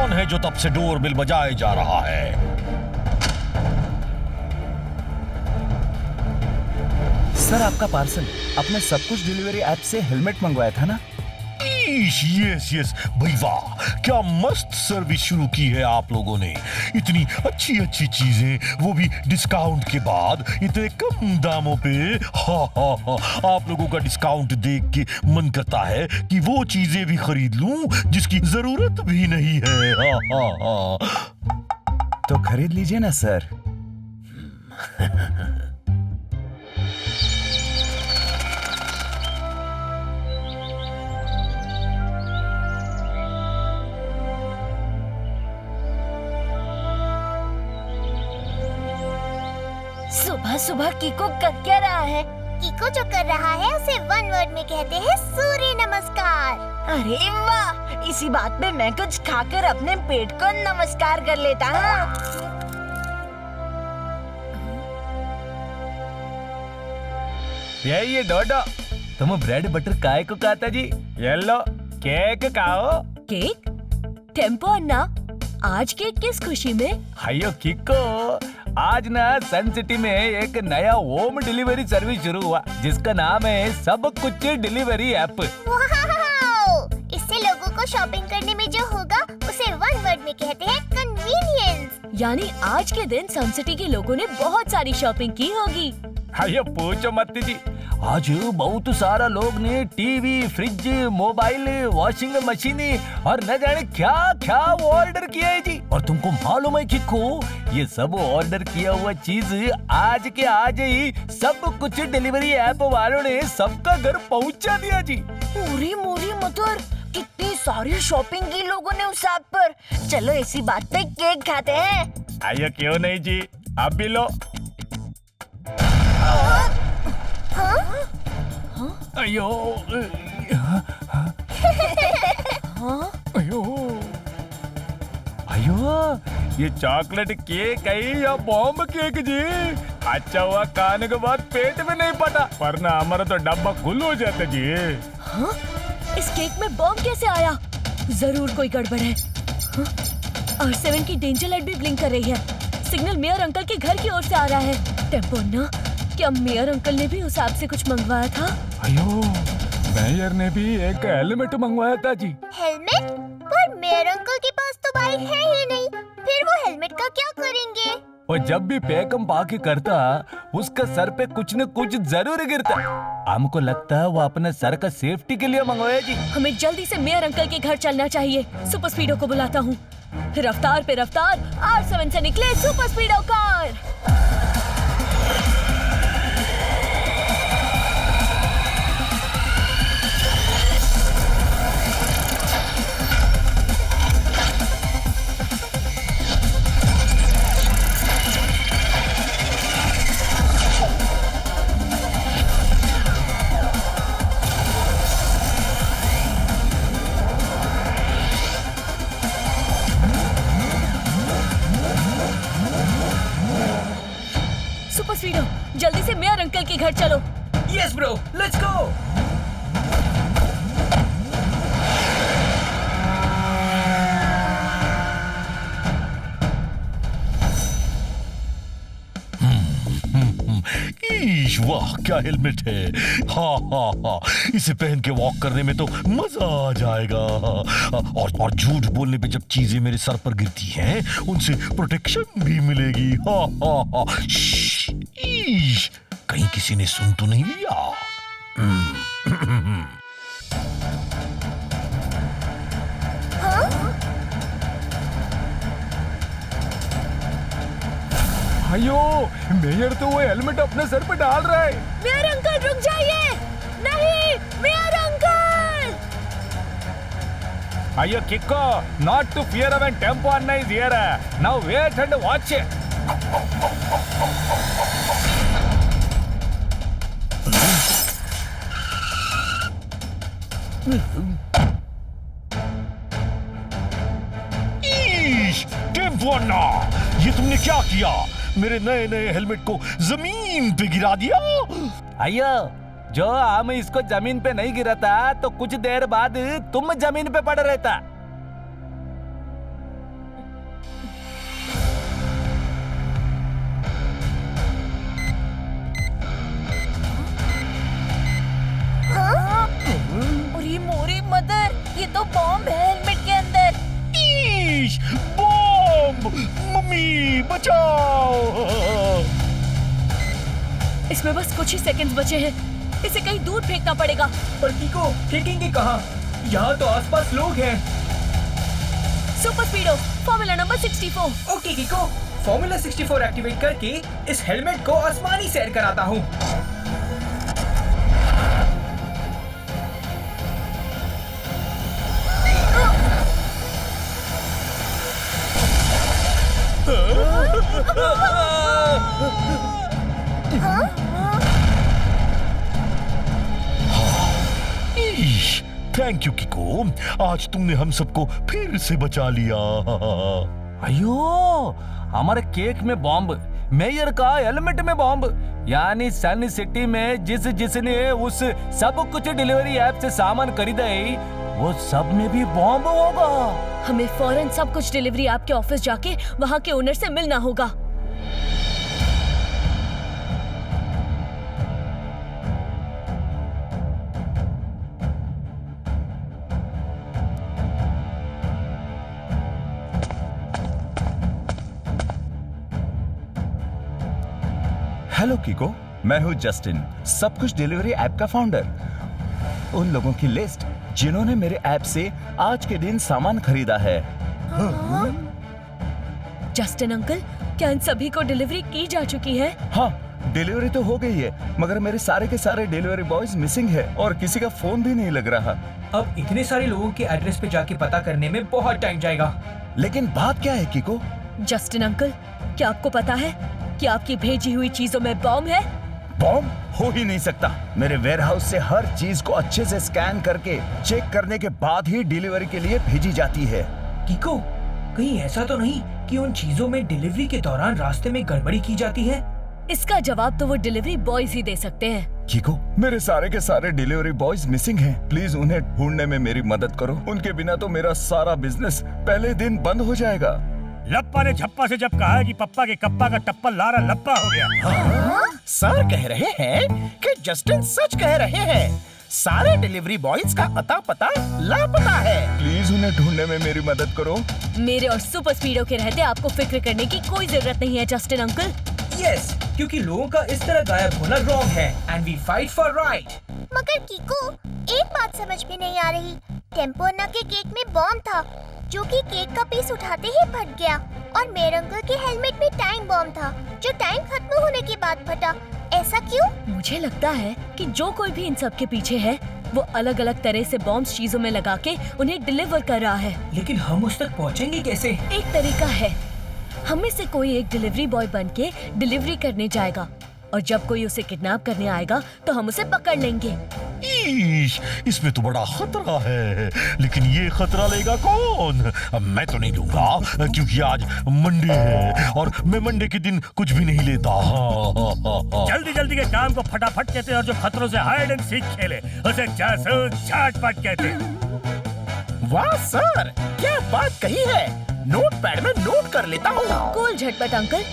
कौन है जो तब से डोरबेल बजाए जा रहा है? सर आपका पार्सल। अपने सब कुछ डिलीवरी ऐप से हेलमेट मंगवाया था ना? यस यस भाई वाह, क्या मस्त सर्विस शुरू की है आप लोगों ने। इतनी अच्छी अच्छी चीजें, वो भी डिस्काउंट के बाद इतने कम दामों पे। हा हा हा, आप लोगों का डिस्काउंट देख के मन करता है कि वो चीजें भी खरीद लूं जिसकी जरूरत भी नहीं है। हा हा हा। तो खरीद लीजिए ना सर। सुबह सुबह कीको कर क्या रहा है? कीको जो कर रहा है उसे वन वर्ड में कहते हैं सूर्य नमस्कार। अरे वाह, इसी बात पे मैं कुछ खाकर अपने पेट को नमस्कार कर लेता हूँ। ये डोडो, तुम ब्रेड बटर काय को खाता जी? ये लो केक खाओ। केक? टेम्पो अन्ना, आज केक किस खुशी में? हायो किको, आज ना सन सिटी में एक नया होम डिलीवरी सर्विस शुरू हुआ जिसका नाम है सब कुछ डिलीवरी ऐप। वाओ! इससे लोगों को शॉपिंग करने में जो होगा उसे वन वर्ड में कहते हैं कन्वीनियंस। यानी आज के दिन सन सिटी के लोगों ने बहुत सारी शॉपिंग की होगी। हायो पूछो मत जी, आज बहुत सारा लोग ने TV, fridge, mobile, washing machine और न जाने क्या क्या ऑर्डर किया है जी। और तुमको मालूम है किको, ये सब ऑर्डर किया हुआ चीज आज के आज ही सब कुछ डिलीवरी ऐप वालों ने सबका घर पहुंचा दिया जी। पूरी मोरी मदर, कितनी सारी शॉपिंग की लोगों ने उस ऐप पर। चलो इसी बात पे केक खाते हैं। आइए क्यों नहीं जी, आप भी लो। अयो अयो अयो, ये चॉकलेट केक है या बॉम्ब केक जी? अच्छा हुआ खाने के बाद पेट में नहीं पटा, वरना हमारा तो डब्बा खुल हो जाता जी। हाँ? इस केक में बॉम्ब कैसे आया? जरूर कोई गड़बड़ है। हाँ? R7 की डेंजर लाइट भी ब्लिंक कर रही है। सिग्नल मेयर अंकल के घर की ओर से आ रहा है। टेम्पो ना, क्या मेयर अंकल ने भी उस ऐप से कुछ मंगवाया था? अयो, मेयर ने भी एक हेलमेट मंगवाया था जी। हेलमेट? पर मेयर अंकल के पास तो बाइक है ही नहीं, फिर वो हेलमेट का क्या करेंगे? और जब भी पैकम पाके करता, उसका सर पे कुछ न कुछ जरूर गिरता। हमको लगता है वो अपने सर का सेफ्टी के लिए मंगवाया जी। हमें जल्दी से मेयर अंकल के घर चलना चाहिए। सुपर स्पीडो को बुलाता हूँ। रफ्तार पे रफ्तार, R7 से निकले super Speedo car. Super Speedo, जल्दी से मेयर अंकल के घर चलो। Yes bro, let's go. ईश वाह, क्या हेलमेट है। हा हा हा, इसे पहन के वॉक करने में तो मजा आ जाएगा। और झूठ बोलने पे जब चीजें मेरे सर पर गिरती हैं उनसे प्रोटेक्शन भी मिलेगी। हा हा हा। ईश, कहीं किसी ने सुन तो नहीं लिया? अयो, मेयर तो वो हेलमेट अपने सर पे डाल रहा है। मेयर अंकल रुक जाइए। नहीं, मेयर अंकल। अयो किको, not to fear when Tempo Anna is here. Now wait and watch. ईश, टेम्पो अन्ना, ये तुमने क्या किया? मेरे नए नए हेलमेट को जमीन पे गिरा दिया। अयो, जो हम इसको जमीन पे नहीं गिराता तो कुछ देर बाद तुम जमीन पे पड़ रहता। और ये मोरी मदर, ये तो बॉम्ब है हेलमेट के अंदर। ईश, बॉम्ब! मम्मी बचाओ! इसमें बस कुछ ही सेकंड्स बचे हैं, इसे कहीं दूर फेंकना पड़ेगा। पर कीको, फेंकेंगे कहाँ? यहाँ तो आसपास लोग हैं। Super Speedo, formula number 64। Okay Kiko, formula 64 activate करके इस हेलमेट को आसमानी सैर कराता हूँ। थैंक यू किको, आज तुमने हम सबको फिर से बचा लिया। अयो, हमारे केक में बॉम्ब, मेयर का हेलमेट में बॉम्ब, यानी सन सिटी में जिसने उस सब कुछ डिलीवरी ऐप से सामान खरीदा है, वो सब में भी बॉम्ब होगा। हमें फौरन सब कुछ डिलीवरी ऐप के ऑफिस जाके वहाँ के ओनर से मिलना होगा। हेलो कीको, मैं हूँ जस्टिन, सब कुछ डिलीवरी ऐप का फाउंडर। उन लोगों की लिस्ट जिन्होंने मेरे ऐप से आज के दिन सामान खरीदा है। जस्टिन अंकल, क्या इन सभी को डिलीवरी की जा चुकी है? हाँ, डिलीवरी तो हो गई है, मगर मेरे सारे के सारे डिलीवरी बॉयज मिसिंग है और किसी का फोन भी नहीं लग रहा। अब इतने सारे लोगों के एड्रेस पे जाके पता करने में बहुत टाइम जाएगा। लेकिन बात क्या है कीको? जस्टिन अंकल, क्या आपको पता है कि आपकी भेजी हुई चीजों में बॉम्ब है? बॉम्ब हो ही नहीं सकता। मेरे वेयरहाउस से हर चीज को अच्छे से स्कैन करके चेक करने के बाद ही डिलीवरी के लिए भेजी जाती है। कीको, कहीं ऐसा तो नहीं कि उन चीजों में डिलीवरी के दौरान रास्ते में गड़बड़ी की जाती है? इसका जवाब तो वो डिलीवरी बॉयज ही दे सकते हैं। कीको, मेरे सारे के सारे डिलीवरी बॉयज मिसिंग हैं। प्लीज उन्हें ढूंढने में मेरी मदद करो। उनके बिना तो मेरा सारा बिजनेस पहले दिन बंद हो जाएगा। लप्पा ने झप्पा से जब कहा है कि पप्पा के कप्पा का टप्पा लारा लप्पा हो गया। सर कह रहे हैं कि जस्टिन सच कह रहे हैं। सारे डिलीवरी बॉयज का अता पता लापता है। प्लीज उन्हें ढूंढने में मेरी मदद करो। मेरे और सुपर स्पीडो के रहते आपको फिक्र करने की कोई जरूरत नहीं है जस्टिन अंकल। यस, क्योंकि लोगों का इस तरह गायब होना रॉन्ग है and we fight for right. मगर कीको, एक बात समझ में नहीं आ रही। टेम्पोना के केक में बॉम्ब था जो कि केक का पीस उठाते ही फट गया, और मेयर अंकल के हेलमेट में टाइम बॉम्ब था जो टाइम खत्म होने के बाद फटा। ऐसा क्यों? मुझे लगता है कि जो कोई भी इन सब के पीछे है, वो अलग अलग तरह से बॉम्ब्स चीजों में लगा के उन्हें डिलीवर कर रहा है। लेकिन हम उस तक पहुंचेंगे कैसे? एक तरीका है, हम में से कोई एक डिलीवरी बॉय बन के डिलीवरी करने जाएगा, और जब कोई उसे किडनैप करने आएगा तो हम उसे पकड़ लेंगे। ईश, इसमें तो बड़ा खतरा है, लेकिन ये खतरा लेगा कौन? मैं तो नहीं लूंगा, क्योंकि आज मंडे है और मैं मंडे के दिन कुछ भी नहीं लेता। जल्दी जल्दी के काम को फटाफट कहते हैं, और जो खतरों से हाइड एंड सीक खेले उसे जासूस झाटपट कहते हैं। वाह सर, क्या बात कही है। नोटपैड में नोट कर लेता हूँ। कूल झटपट अंकल,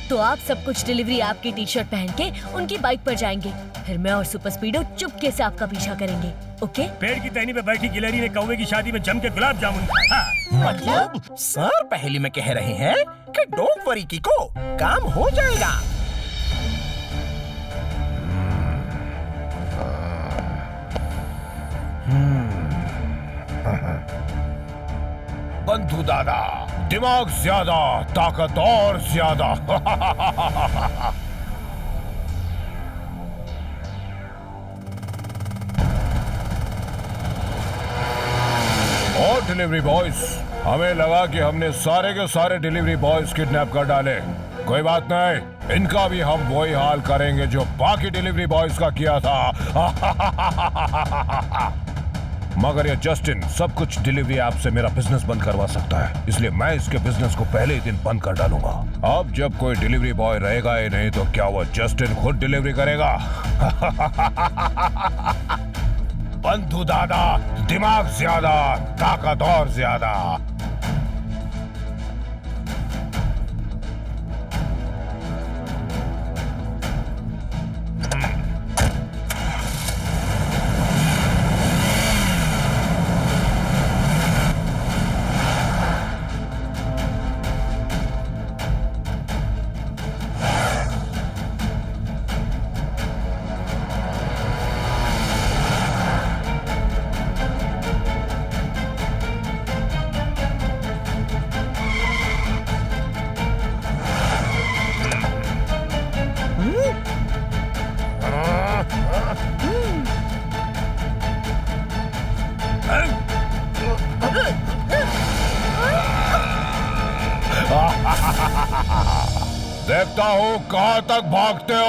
तो आप सब कुछ डिलीवरी ऐप की टी-शर्ट पहन के उनकी बाइक पर जाएंगे, फिर मैं और सुपर स्पीडो चुपके से आपका पीछा करेंगे। ओके? पेड़ की टहनी पे बैठी गिलहरी ने कौवे की शादी में जम के गुलाब जामुन खाया। मतलब सर पहले में कह रहे हैं कि डोंट वरी कीको, काम हो जाएगा। बंधु दादा, दिमाग ज्यादा, ताकत और ज्यादा। और डिलीवरी बॉयज, हमें लगा कि हमने सारे के सारे डिलीवरी बॉयज किडनैप कर डाले। कोई बात नहीं, इनका भी हम वही हाल करेंगे जो बाकी डिलीवरी बॉयज का किया था। मगर ये जस्टिन सब कुछ डिलीवरी ऐप से मेरा बिजनेस बंद करवा सकता है, इसलिए मैं इसके बिजनेस को पहले ही दिन बंद कर डालूंगा। अब जब कोई डिलीवरी बॉय रहेगा ही नहीं तो क्या वो जस्टिन खुद डिलीवरी करेगा? बंधु दादा, दिमाग ज्यादा, ताकत और ज्यादा। देखता हूँ कहाँ तक भागते हो।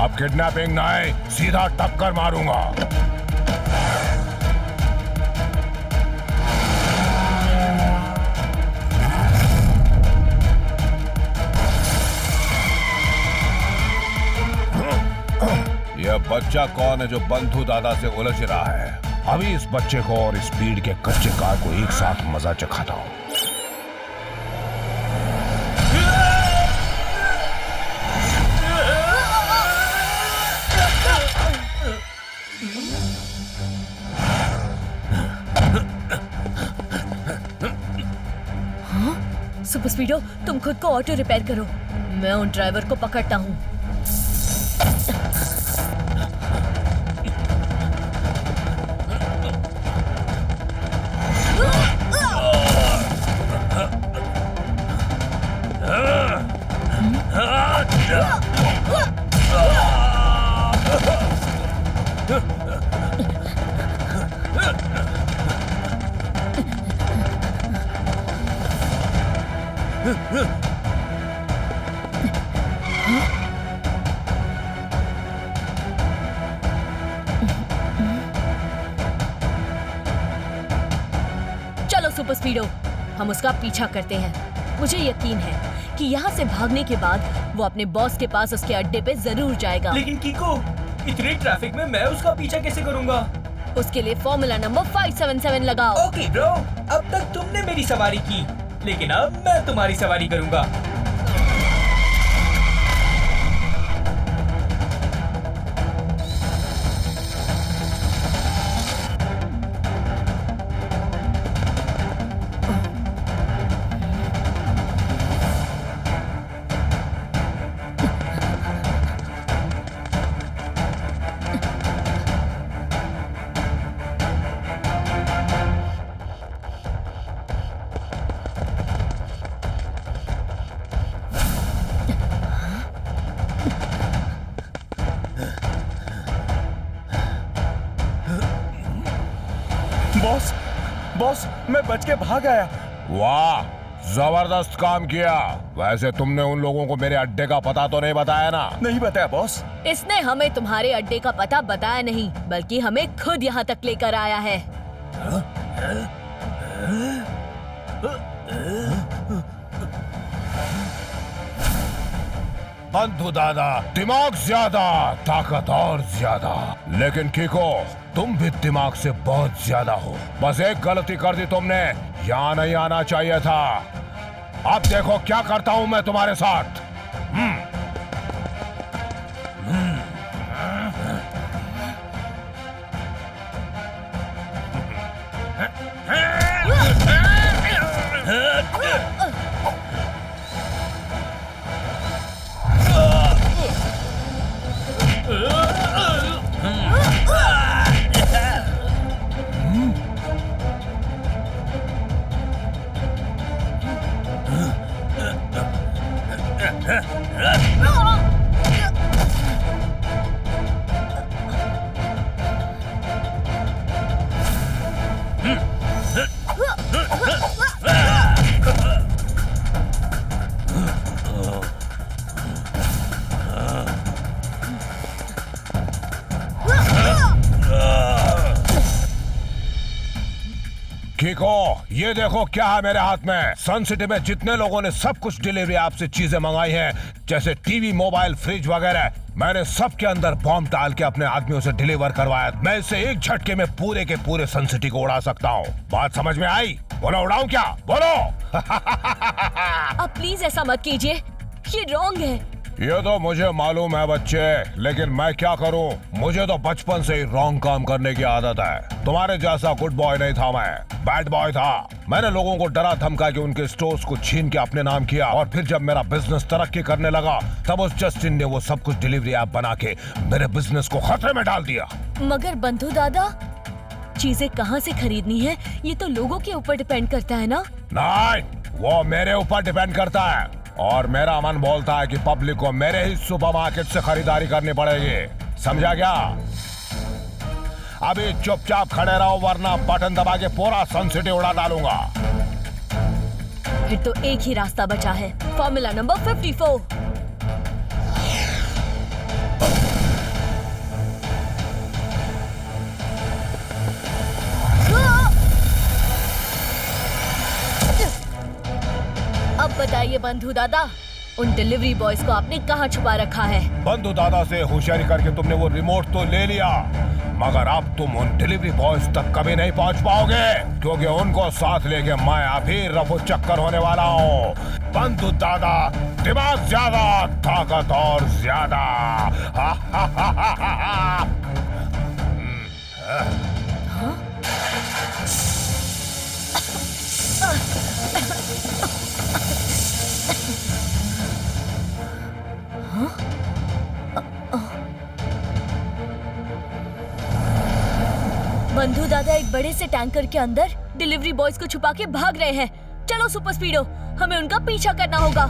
अब किडनैपिंग नहीं, सीधा टक्कर मारूंगा। यह बच्चा कौन है जो बंधु दादा से उलझ रहा है? अभी इस बच्चे को और स्पीड के कच्चे कार को एक साथ मजा चखाता हूं। सुपर स्पीडो, तुम खुद को ऑटो रिपेयर करो, मैं उन ड्राइवर को पकड़ता हूँ। चलो सुपर स्पीडो, हम उसका पीछा करते हैं। मुझे यकीन है कि यहाँ से भागने के बाद वो अपने बॉस के पास उसके अड्डे पे जरूर जाएगा। लेकिन कीको, इतने ट्रैफिक में मैं उसका पीछा कैसे करूँगा? उसके लिए फॉर्मूला नंबर 577 लगाओ। ओके ब्रो, अब तक तुमने मेरी सवारी की, लेकिन अब मैं तुम्हारी सवारी करूँगा। बॉस, बॉस, मैं बच के भाग आया। वाह, जबरदस्त काम किया। वैसे तुमने उन लोगों को मेरे अड्डे का पता तो नहीं बताया ना? नहीं बताया बॉस। इसने हमें तुम्हारे अड्डे का पता बताया नहीं, बल्कि हमें खुद यहाँ तक लेकर आया है। बंधु दादा, दिमाग ज्यादा, ताकत और ज्यादा। लेकिन कीको, तुम भी दिमाग से बहुत ज्यादा हो। बस एक गलती कर दी तुमने, यहाँ नहीं आना चाहिए था। अब देखो क्या करता हूँ मैं तुम्हारे साथ। कीको, ये देखो क्या है मेरे हाथ में। सन सिटी में जितने लोगों ने सब कुछ डिलीवरी ऐप से चीजें मंगाई हैं, जैसे टीवी, मोबाइल, फ्रिज वगैरह, मैंने सबके अंदर बॉम्ब डाल के अपने आदमियों से डिलीवर करवाया। मैं इसे एक झटके में पूरे के पूरे सन सिटी को उड़ा सकता हूँ। बात समझ में आई? बोलो, उड़ाऊं क्या? बोलो। अब प्लीज ऐसा मत कीजिए, ये रॉन्ग है। ये तो मुझे मालूम है बच्चे, लेकिन मैं क्या करूं? मुझे तो बचपन से ही रॉन्ग काम करने की आदत है। तुम्हारे जैसा गुड बॉय नहीं था मैं, बैड बॉय था। मैंने लोगों को डरा धमका के उनके स्टोर्स को छीन के अपने नाम किया, और फिर जब मेरा बिजनेस तरक्की करने लगा, तब उस जस्टिन ने वो सब कुछ डिलीवरी ऐप बना के मेरे बिजनेस को खतरे में डाल दिया। मगर बंधु दादा, चीजें कहाँ से खरीदनी है ये तो लोगों के ऊपर डिपेंड करता है ना? नहीं, वो मेरे ऊपर डिपेंड करता है। और मेरा मन बोलता है कि पब्लिक को मेरे ही सुपरमार्केट से खरीदारी करनी पड़ेगी। समझा क्या? अभी चुपचाप खड़े रहो वरना बटन दबा के पूरा सनसिटी उड़ा डालूंगा। फिर तो एक ही रास्ता बचा है, फॉर्मूला नंबर 54। अब बताइए बंधु दादा, उन डिलीवरी बॉयज को आपने कहाँ छुपा रखा है? बंधु दादा से होशियारी करके तुमने वो रिमोट तो ले लिया, मगर अब तुम उन डिलीवरी बॉयज तक कभी नहीं पहुंच पाओगे, क्योंकि उनको साथ लेके मैं अभी रफू चक्कर होने वाला हूँ। बंधु दादा, दिमाग ज्यादा, ताकत और ज्यादा। बंधु दादा एक बड़े से टैंकर के अंदर डिलीवरी बॉयज को छुपा के भाग रहे हैं। चलो सुपर स्पीडो, हमें उनका पीछा करना होगा।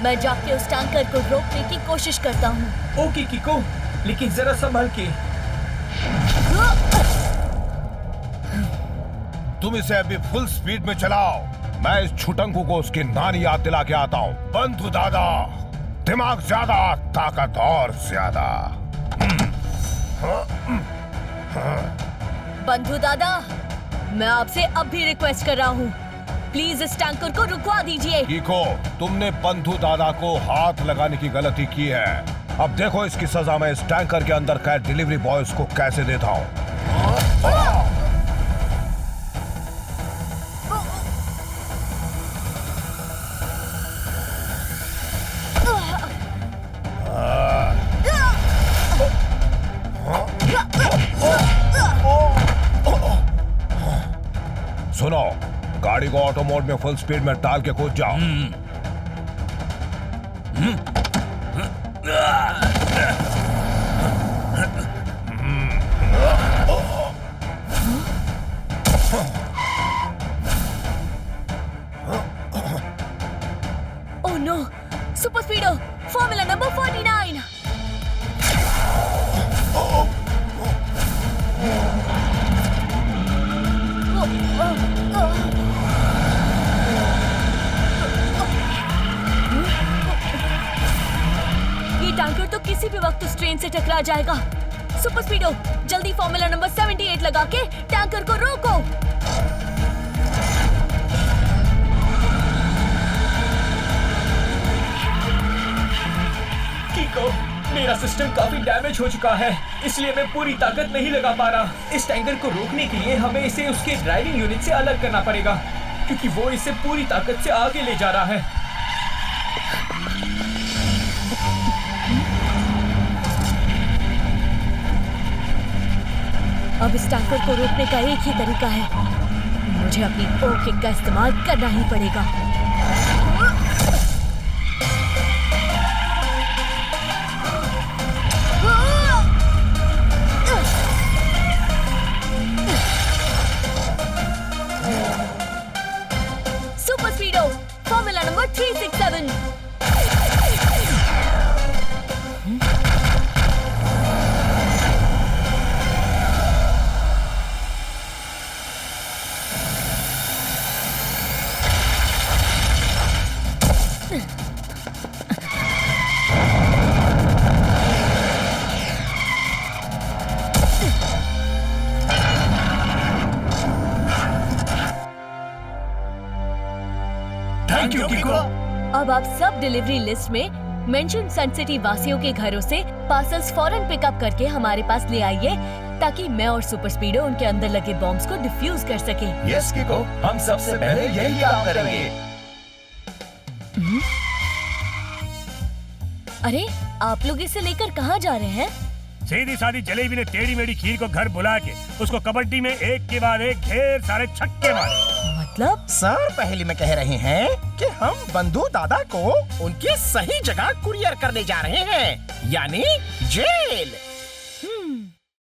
मैं जाके उस टैंकर को रोकने की कोशिश करता हूँ। ओके किको, लेकिन जरा संभल के। तुम इसे अभी फुल स्पीड में चलाओ, मैं इस छुटंकू को उसकी नानी याद दिला के आता हूँ। बंधु दादा, दिमाग ज्यादा, ताकत और ज्यादा। बंधु दादा, मैं आपसे अब भी रिक्वेस्ट कर रहा हूँ, प्लीज इस टैंकर को रुकवा दीजिए। किको, तुमने बंधु दादा को हाथ लगाने की गलती की है। अब देखो इसकी सजा मैं इस टैंकर के अंदर कैद डिलीवरी बॉयज को कैसे देता हूँ। सुनो, गाड़ी को ऑटो मोड में फुल स्पीड में डाल के कूद जाओ। Oh no, super Speedo, formula number 49। ये टैंकर तो किसी भी वक्त उस ट्रेन से टकरा जाएगा। सुपर स्पीडो, जल्दी फॉर्मूला नंबर 78 लगा के टैंकर को रोको। किको, मेरा सिस्टम काफी डैमेज हो चुका है, इसलिए मैं पूरी ताकत नहीं लगा पा रहा। इस टैंकर को रोकने के लिए हमें इसे उसके ड्राइविंग यूनिट से अलग करना पड़ेगा, क्योंकि वो इसे पूरी ताकत से आगे ले जा रहा है। अब इस टैंकर को रोकने का एक ही तरीका है, मुझे अपनी ओ किक का इस्तेमाल करना ही पड़ेगा। Super Speedo, formula number 367। Thank you Kiko. अब आप सब डिलीवरी लिस्ट में मेंशन सन सिटी वासियों के घरों से पार्सल्स फौरन पिकअप करके हमारे पास ले आइए, ताकि मैं और सुपर स्पीडो उनके अंदर लगे बॉम्ब्स को डिफ्यूज कर सके। यस किको, हम सबसे पहले यही काम करेंगे। अरे आप लोग इसे लेकर कहाँ जा रहे हैं? सीधी सादी जलेबी ने टेढ़ी मेढ़ी खीर को घर बुला के उसको कबड्डी में एक के बाद एक ढेर सारे छक्के मारे। मतलब? सर पहले में कह रहे हैं कि हम बंधु दादा को उनकी सही जगह कुरियर करने जा रहे हैं, यानी जेल।